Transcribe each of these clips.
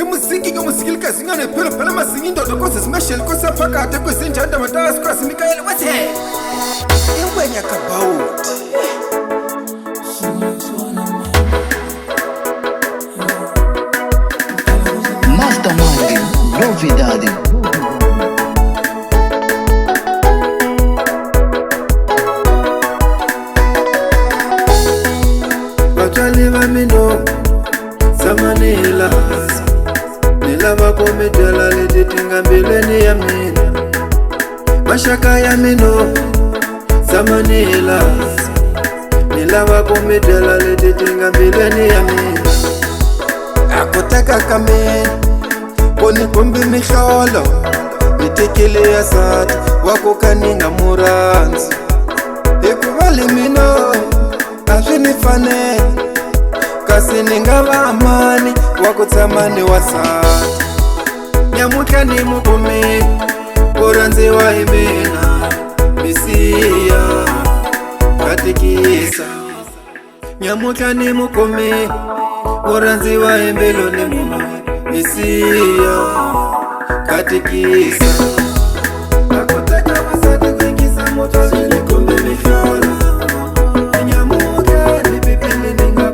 Musiki musikilika singane pelo pelo masingindo dokoze special kosa paka atekwe senjanda matas kwa simikaele wete ingwenya kabaut Mastermind novidade. Bataliva mino samanila nilava komedela letitinga mbileni ya mina mashaka ya mino samanila nilava komedela letitinga mbileni ya mina Akutika kame koni kumbi mihlolo nitekele ya sati wako kaninga muranzi hikuvali mino aswinifanele kasi ningava amani wakutsamani wasati nyamuka ni mukumi uranziwa imina misiya katikisa nyamuka ni mukumi uranziwa embelo ni muma misiya katikisa Akuteka wasati kuingiza moto zili kumbi mihlolo nyamuka ni pipili ninga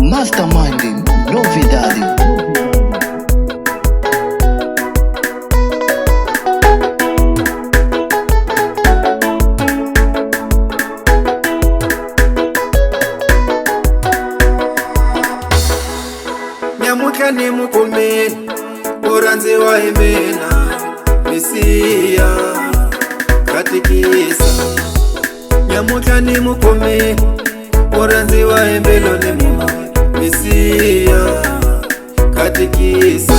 Mastermind novidade. Nyamuka ni mukumini uranziwa imina misiya katikisa Nyamuka ni mukumini uranziwa embelo ni muma misiya katikisa